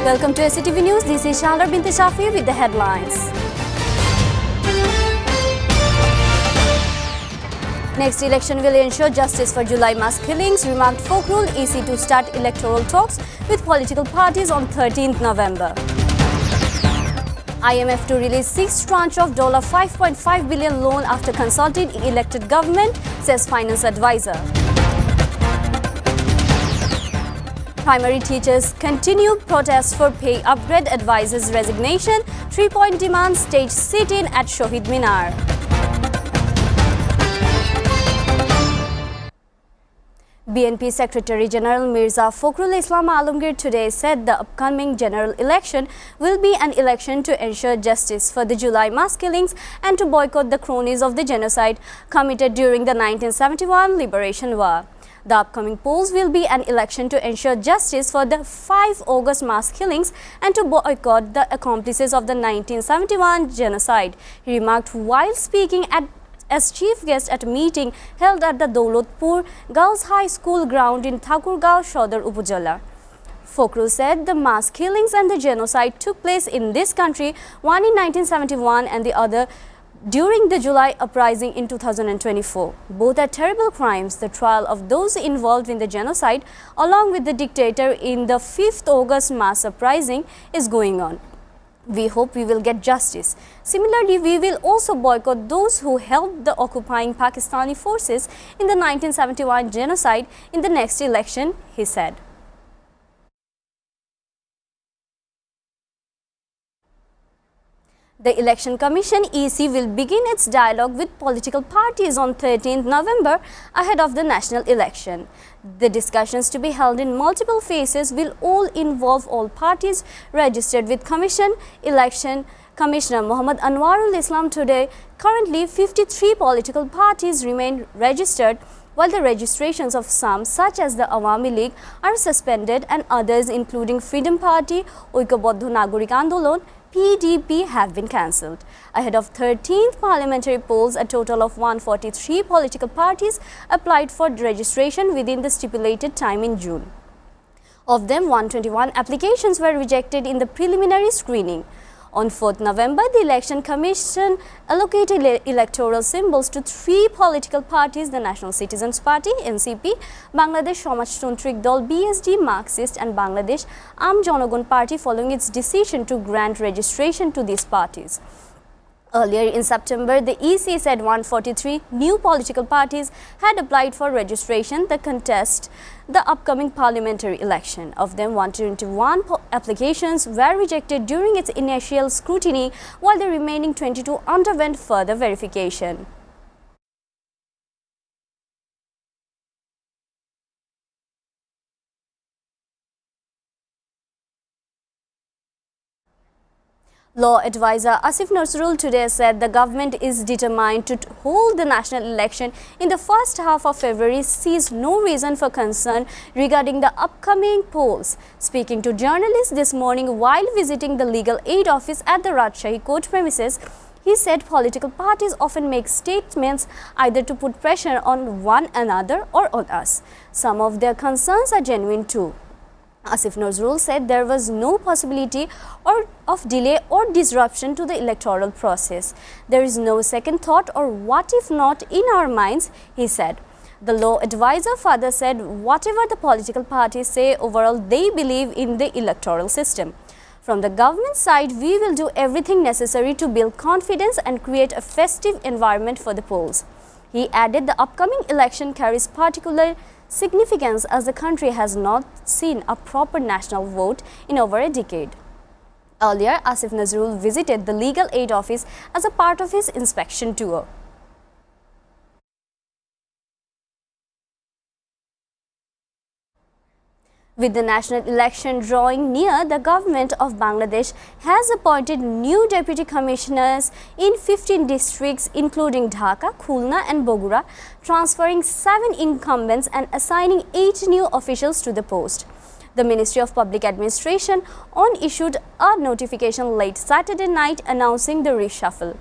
Welcome to SATV News. This is Shalar Bint Shafi with the headlines. Next election will ensure justice for July mass killings, remarked Folkrul EC to start electoral talks with political parties on 13th November. IMF to release sixth tranche of $5.5 billion loan after consulting elected government, says finance advisor. Primary teachers continue protests for pay upgrade, advises resignation, 3-point demand stage sit-in at Shohid Minar. BNP Secretary General Mirza Fakhrul Islam Alamgir today said the upcoming general election will be an election to ensure justice for the July mass killings and to boycott the cronies of the genocide committed during the 1971 Liberation War. The upcoming polls will be an election to ensure justice for the 5 August mass killings and to boycott the accomplices of the 1971 genocide, he remarked while speaking as chief guest at a meeting held at the Daulatpur Girls High School ground in Thakurgaon, Shodar Upazila. Fakhrul said the mass killings and the genocide took place in this country, one in 1971 and the other during the July uprising in 2024. Both are terrible crimes. The trial of those involved in the genocide, along with the dictator in the 5th August mass uprising, is going on. We hope we will get justice. Similarly, we will also boycott those who helped the occupying Pakistani forces in the 1971 genocide in the next election, he said. The Election Commission EC will begin its dialogue with political parties on 13th November ahead of the national election. The discussions to be held in multiple phases will all involve all parties registered with Commission. Election Commissioner Muhammad Anwarul Islam today, currently 53 political parties remain registered, while the registrations of some, such as the Awami League, are suspended and others including Freedom Party, Oikoboddho Nagorik Andolon, PDP have been cancelled. Ahead of 13th parliamentary polls, a total of 143 political parties applied for registration within the stipulated time in June. Of them, 121 applications were rejected in the preliminary screening. On 4th November, the Election Commission allocated electoral symbols to 3 political parties: the National Citizens Party (NCP), Bangladesh Samajtantrik Dol (BSD), Marxist and Bangladesh Aam Jonogon Party, following its decision to grant registration to these parties. Earlier in September, the EC said 143 new political parties had applied for registration to contest the upcoming parliamentary election. Of them, 121 applications were rejected during its initial scrutiny, while the remaining 22 underwent further verification. Law advisor Asif Nazrul today said the government is determined to hold the national election in the first half of February, sees no reason for concern regarding the upcoming polls. Speaking to journalists this morning while visiting the legal aid office at the Rajshahi court premises, he said political parties often make statements either to put pressure on one another or on us. Some of their concerns are genuine too. Asif Nazrul said there was no possibility of delay or disruption to the electoral process. There is no second thought or what if not in our minds, he said. The law advisor further said whatever the political parties say, overall they believe in the electoral system. From the government side, we will do everything necessary to build confidence and create a festive environment for the polls. He added the upcoming election carries particular significance as the country has not seen a proper national vote in over a decade. Earlier, Asif Nazrul visited the legal aid office as a part of his inspection tour. With the national election drawing near, the government of Bangladesh has appointed new deputy commissioners in 15 districts including Dhaka, Khulna and Bogura, transferring 7 incumbents and assigning 8 new officials to the post. The Ministry of Public Administration issued a notification late Saturday night announcing the reshuffle.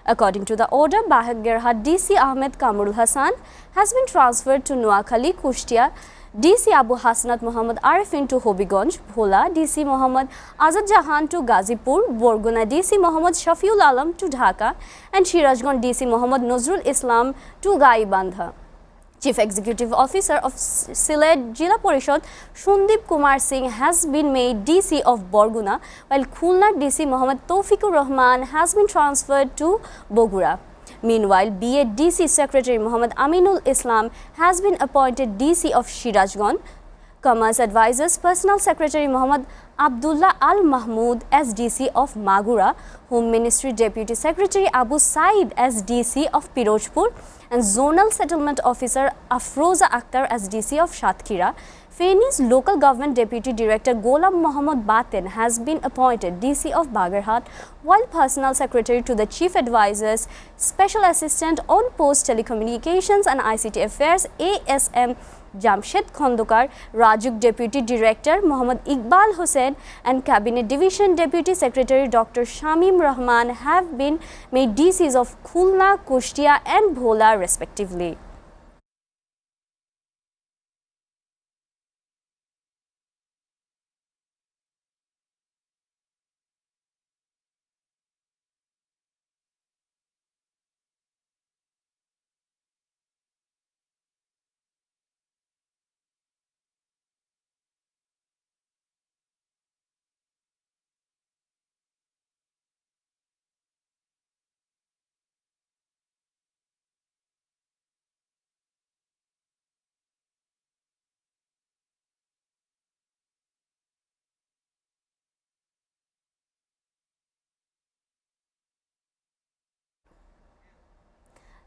According to the order, Bagherhat DC Ahmed Kamrul Hassan has been transferred to Noakhali, Kushtia, DC Abu Hasanat Muhammad Arifin to Hobiganj, Bhola, DC Muhammad Azad Jahan to Gazipur, Borguna DC Muhammad Shafiul Alam to Dhaka, and Shirajganj DC Muhammad Nazrul Islam to Gaibandha. Chief Executive Officer of Sylhet Jila Parishad Sundip Kumar Singh has been made DC of Borguna, while Khulna DC Muhammad Taufikur Rahman has been transferred to Bogura. Meanwhile, BA DC Secretary Muhammad Aminul Islam has been appointed DC of Shirajganj. Commerce Advisors Personal Secretary Muhammad Abdullah Al Mahmood as DC of Magura, Home Ministry Deputy Secretary Abu Said as DC of Pirojpur, and Zonal Settlement Officer Afroza Akhtar as DC of Satkira. Feni's Local Government Deputy Director Golam Mohammad Batin has been appointed DC of Bagherhat, while Personal Secretary to the Chief Advisors, Special Assistant on Post Telecommunications and ICT Affairs ASM Jamshed Khondokar, Rajuk Deputy Director Muhammad Iqbal Hussain, and Cabinet Division Deputy Secretary Dr. Shamim Rahman have been made DCs of Khulna, Kushtia and Bhola respectively.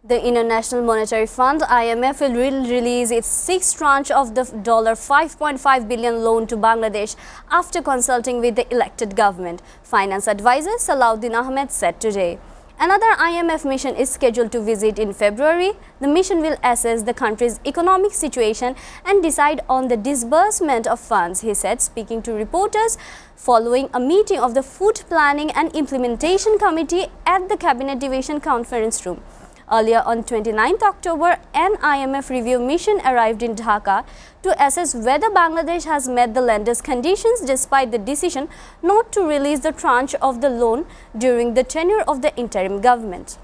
The International Monetary Fund (IMF) will release its sixth tranche of the $5.5 billion loan to Bangladesh after consulting with the elected government, finance advisor Salahuddin Ahmed said today. Another IMF mission is scheduled to visit in February. The mission will assess the country's economic situation and decide on the disbursement of funds, he said, speaking to reporters following a meeting of the Food Planning and Implementation Committee at the Cabinet Division Conference Room. Earlier on 29th October, an IMF review mission arrived in Dhaka to assess whether Bangladesh has met the lender's conditions despite the decision not to release the tranche of the loan during the tenure of the interim government.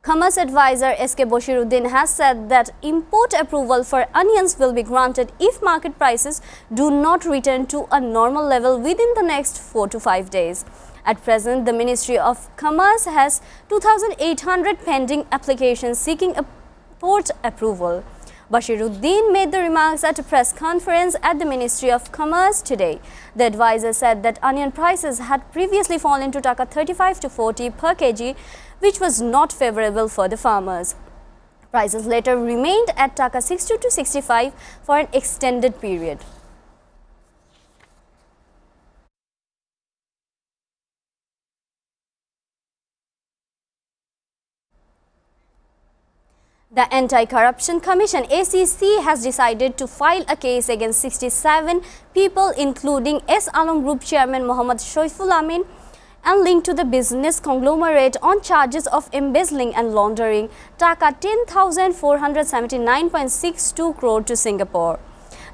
Commerce advisor S.K. Boshiruddin has said that import approval for onions will be granted if market prices do not return to a normal level within the next 4 to 5 days. At present, the Ministry of Commerce has 2,800 pending applications seeking import approval. Boshiruddin made the remarks at a press conference at the Ministry of Commerce today. The advisor said that onion prices had previously fallen to Taka 35 to 40 per kg, which was not favorable for the farmers. Prices later remained at Taka 60 to 65 for an extended period. The Anti-Corruption Commission (ACC) has decided to file a case against 67 people, including S. Alam Group Chairman Muhammad Shoiful Amin, and linked to the business conglomerate on charges of embezzling and laundering Taka 10,479.62 crore to Singapore.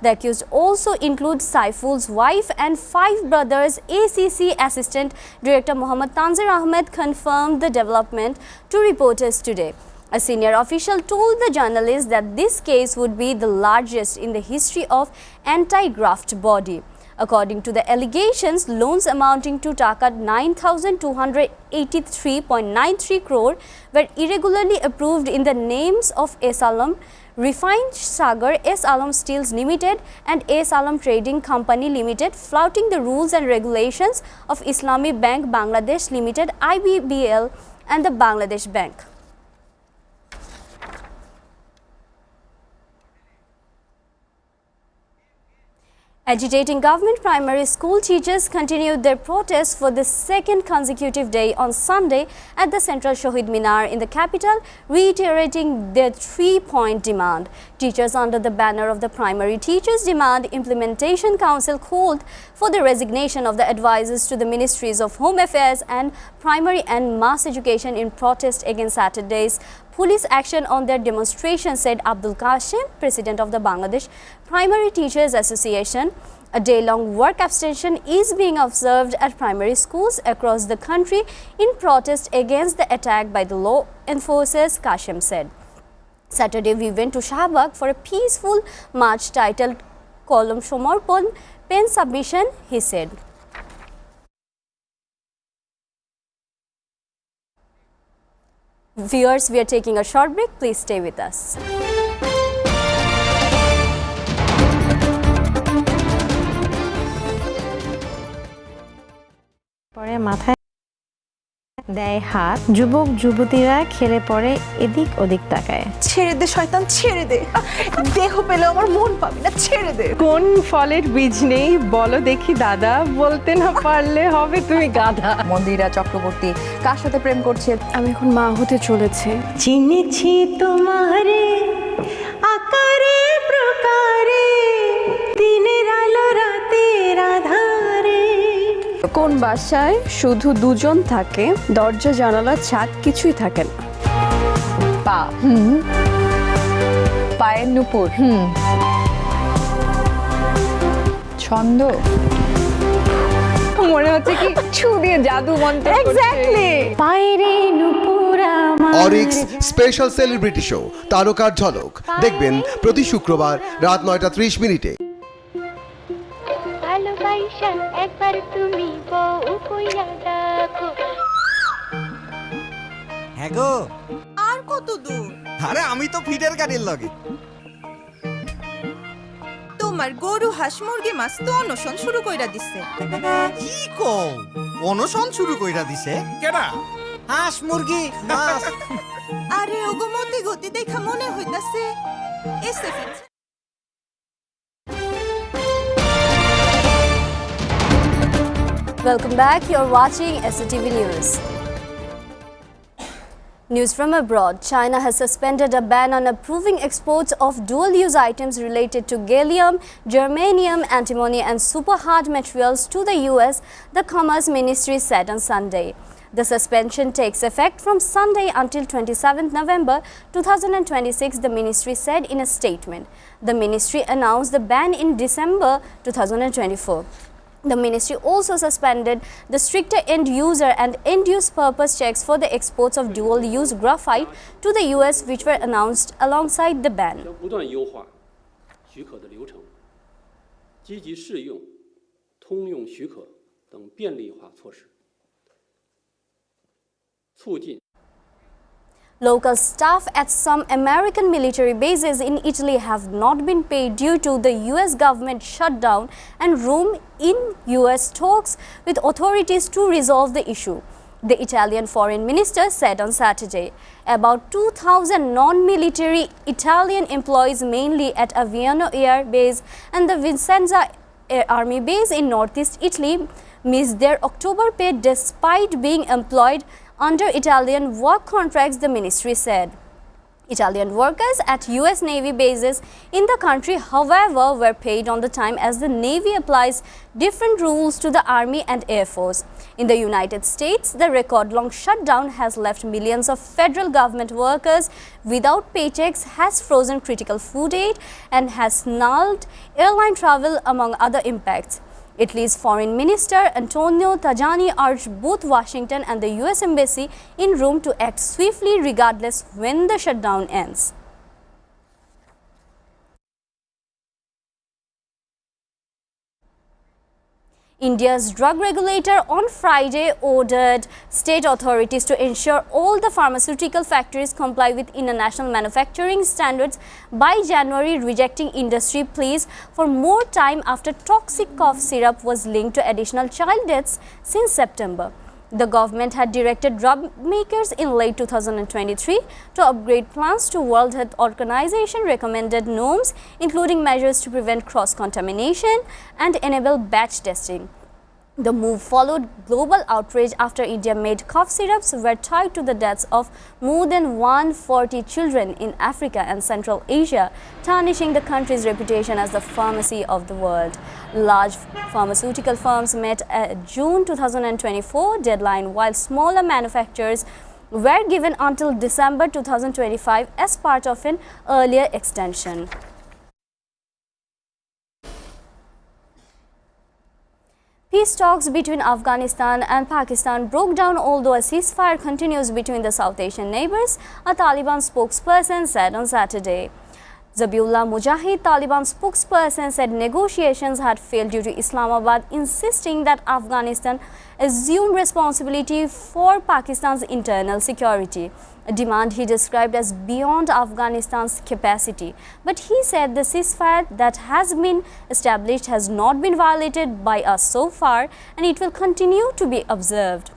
The accused also include Saiful's wife and 5 brothers. ACC Assistant Director Muhammad Tanzir Ahmed confirmed the development to reporters today. A senior official told the journalists that this case would be the largest in the history of anti-graft body. According to the allegations, loans amounting to Taka 9,283.93 crore were irregularly approved in the names of S. Alam Refined Sagar, S. Alam Steels Limited and S. Alam Trading Company Limited, flouting the rules and regulations of Islami Bank Bangladesh Limited (IBBL) and the Bangladesh Bank. Agitating government primary school teachers continued their protest for the second consecutive day on Sunday at the Central Shahid Minar in the capital, reiterating their three-point demand. Teachers under the banner of the Primary Teachers Demand Implementation Council called for the resignation of the advisors to the Ministries of Home Affairs and Primary and Mass Education in protest against Saturday's police action on their demonstration, said Abdul Qasim, president of the Bangladesh Primary Teachers Association. A day-long work abstention is being observed at primary schools across the country in protest against the attack by the law enforcers, Qasim said. Saturday, we went to Shahbag for a peaceful march titled Kolom Shomarpon Pen Submission, he said. Viewers, we are taking a short break. Please stay with us. পরে মাথায় দেয় হাত, যুবক যুবতীরা খেলে পড়ে এদিক ওদিক তাকায়। ছেড়ে দে শয়তান, ছেড়ে দে, দেহ পেলে আমার মন পাবি না, ছেড়ে দে। কোন ফলের বীজ নেই বলো দেখি দাদা, বলতে না পারলে হবে তুমি গাধা। মন্দিরা চক্রবর্তী কার সাথে প্রেম করছে? আমি এখন মা হতে চলেছে। চিনেছি তোমারে আকারে প্রকারে, দিনের আলো রাতের আধারে। কোন বাসায় শুধু দুজন থাকে, দরজা জানালা ছাদ কিছুই থাকে না? পা, পায়ের নুপুর, ছন্দ, মনে হচ্ছে কি ছু দিয়ে জাদু মন্ত্র। এক্স্যাক্টলি। পায়েরে নুপুর আমার। অরিক্স স্পেশাল সেলিব্রিটি শো তারকার ঝলক দেখবেন প্রতি শুক্রবার রাত 9:30 মিনিটে। ভালোবাসা একবার তুমি বউ কইয়া ডাকো। হ্যাঁ গো, আর কত দূর? আরে আমি তো ফিডের গাড়ির লগে। তোমার গরু হাঁস মুরগি মাছ তো অনশন শুরু কইরা দিছে। কি কও, অনশন শুরু কইরা দিছে? কেডা? হাঁস মুরগি মাছ। আরে ওগো মতি গতি দেখা মনে হইতাছে SFA. Welcome back. You're watching SATV News. News from abroad. China has suspended a ban on approving exports of dual-use items related to gallium, germanium, antimony and super-hard materials to the US, the Commerce Ministry said on Sunday. The suspension takes effect from Sunday until 27 November 2026, the ministry said in a statement. The ministry announced the ban in December 2024. The ministry also suspended the stricter end-user and end-use purpose checks for the exports of dual-use graphite to the US, which were announced alongside the ban. 不断优化许可的流程，积极适用通用许可等便利化措施，促进 Local staff at some American military bases in Italy have not been paid due to the US government shutdown and room in US talks with authorities to resolve the issue, the Italian foreign minister said on Saturday. About 2,000 non-military Italian employees, mainly at Aviano Air Base and the Vicenza Army Base in northeast Italy, missed their October pay despite being employed under Italian work contracts, the ministry said. Italian workers at US Navy bases in the country, however, were paid on the time as the Navy applies different rules to the Army and Air Force. In the United States, the record-long shutdown has left millions of federal government workers without paychecks, has frozen critical food aid, and has snulled airline travel, among other impacts. Italy's Foreign Minister Antonio Tajani urged both Washington and the US Embassy in Rome to act swiftly regardless when the shutdown ends. India's drug regulator on Friday ordered state authorities to ensure all the pharmaceutical factories comply with international manufacturing standards by January, rejecting industry pleas for more time after toxic cough syrup was linked to additional child deaths since September. The government had directed drug makers in late 2023 to upgrade plants to World Health Organization recommended norms, including measures to prevent cross-contamination and enable batch testing. The move followed global outrage after India-made cough syrups were tied to the deaths of more than 140 children in Africa and Central Asia, tarnishing the country's reputation as the pharmacy of the world. Large pharmaceutical firms met a June 2024 deadline, while smaller manufacturers were given until December 2025 as part of an earlier extension. Peace talks between Afghanistan and Pakistan broke down, although a ceasefire continues between the South Asian neighbors, a Taliban spokesperson said on Saturday. Zabiullah Mujahid, Taliban spokesperson, said negotiations had failed due to Islamabad insisting that Afghanistan assume responsibility for Pakistan's internal security, a demand he described as beyond Afghanistan's capacity. But he said the ceasefire that has been established has not been violated by us so far, and it will continue to be observed.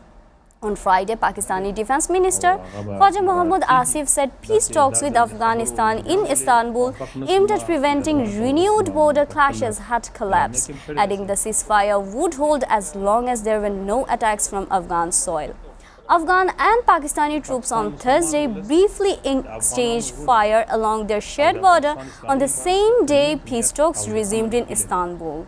On Friday, Pakistani Defence Minister Khwaja Mohammad Asif said peace talks with Afghanistan in Istanbul aimed at preventing renewed border clashes had collapsed, adding the ceasefire would hold as long as there were no attacks from Afghan soil. Afghan and Pakistani troops on Thursday briefly exchanged fire along their shared border. On the same day, peace talks resumed in Istanbul.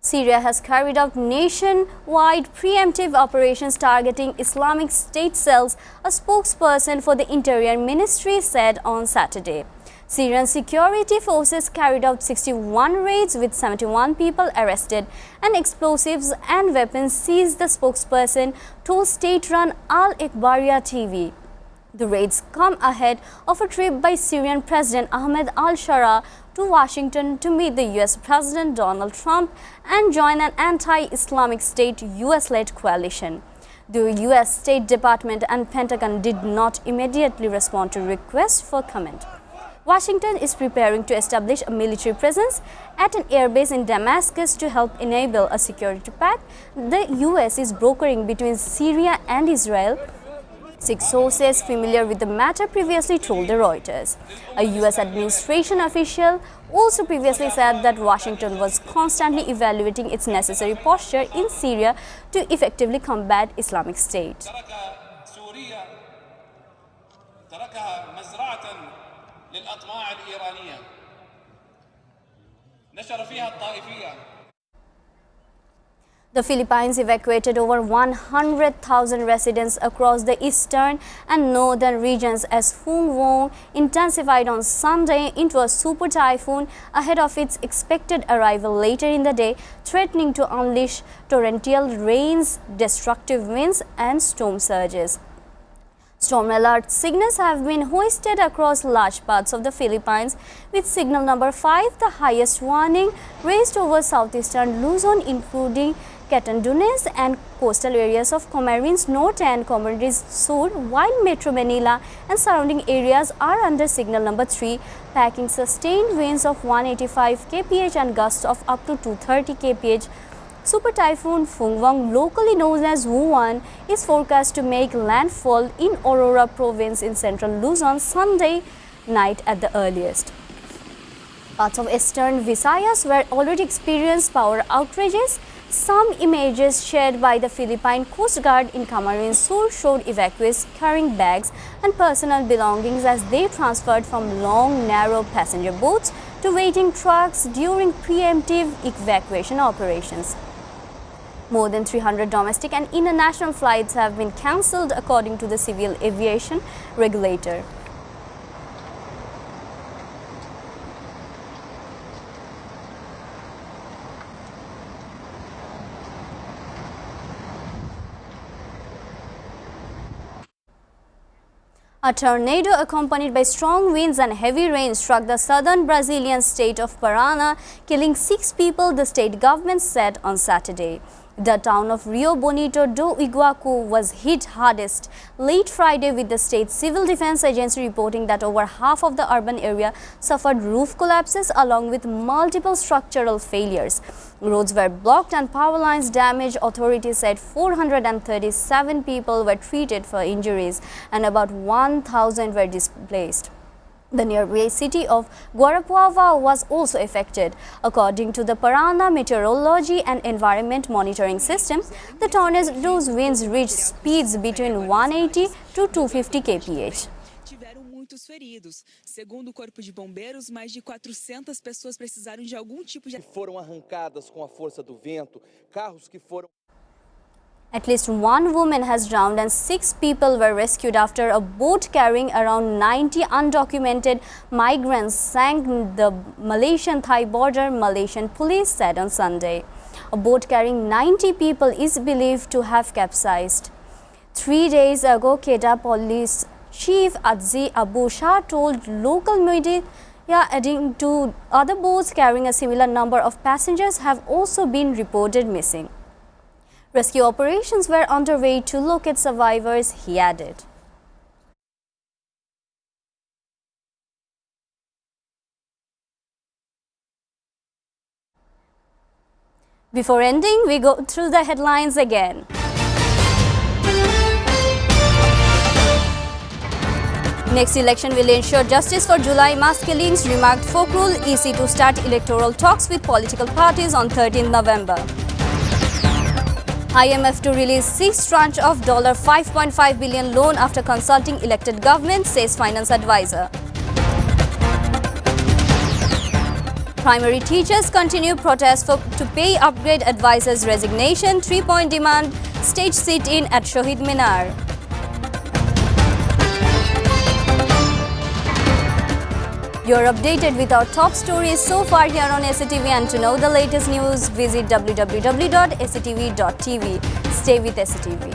Syria has carried out nationwide preemptive operations targeting Islamic State cells, a spokesperson for the Interior Ministry said on Saturday. Syrian security forces carried out 61 raids with 71 people arrested and explosives and weapons seized, the spokesperson told state-run Al Ikhbariya TV. The raids come ahead of a trip by Syrian President Ahmed al-Shara to Washington to meet the US President Donald Trump and join an anti-Islamic State US-led coalition. The US State Department and Pentagon did not immediately respond to requests for comment. Washington is preparing to establish a military presence at an airbase in Damascus to help enable a security pact the US is brokering between Syria and Israel. 6 sources familiar with the matter previously told the Reuters. A US administration official also previously said that Washington was constantly evaluating its necessary posture in Syria to effectively combat Islamic State. The Philippines evacuated over 100,000 residents across the eastern and northern regions as Phung Vong intensified on Sunday into a super typhoon ahead of its expected arrival later in the day, threatening to unleash torrential rains, destructive winds and storm surges. Storm alert signals have been hoisted across large parts of the Philippines, with signal number 5, the highest warning, raised over southeastern Luzon, including Catanduanes and coastal areas of Camarines Norte and Camarines Sur, while Metro Manila and surrounding areas are under signal number 3, packing sustained winds of 185 kph and gusts of up to 230 kph. Super Typhoon Phung Vong, locally known as Wuan, is forecast to make landfall in Aurora Province in central Luzon Sunday night at the earliest. Parts of eastern Visayas were already experienced power outages. Some images shared by the Philippine Coast Guard in Camarines Sur showed evacuees carrying bags and personal belongings as they transferred from long, narrow passenger boats to waiting trucks during preemptive evacuation operations. More than 300 domestic and international flights have been cancelled, according to the civil aviation regulator. A tornado accompanied by strong winds and heavy rain struck the southern Brazilian state of Paraná, killing 6 people, the state government said on Saturday. The town of Rio Bonito do Iguacu was hit hardest late Friday, with the state civil defense agency reporting that over half of the urban area suffered roof collapses along with multiple structural failures. Roads were blocked and power lines damaged. Authorities said 437 people were treated for injuries and about 1,000 were displaced. The nearby city of Guarapuava was also affected. According to the Parana Meteorology and Environment Monitoring System, the tornado's winds reached speeds between 180 to 250 kph. Tiveram muitos feridos. Segundo o Corpo de Bombeiros, mais de 400 pessoas precisaram de algum tipo de... Foram arrancadas com a força do vento, carros que foram... At least one woman has drowned and 6 people were rescued after a boat carrying around 90 undocumented migrants sank the Malaysian-Thai border, Malaysian police said on Sunday. A boat carrying 90 people is believed to have capsized. 3 days ago, Kedah Police Chief Adzi Abu Shah told local media, adding to other boats carrying a similar number of passengers have also been reported missing. Rescue operations were underway to locate survivors, he added. Before ending, we go through the headlines again. Next election will ensure justice for July mass killings, remarked Fokrul. EC to start electoral talks with political parties on 13th November. IMF to release 6th tranche of $5.5 billion loan after consulting elected government, says finance advisor. Primary teachers continue protest to pay upgrade advisors' resignation. 3-point demand, stage sit-in at Shohid Minar. You're updated with our top stories so far here on SATV, and to know the latest news, visit www.satv.tv. Stay with SATV.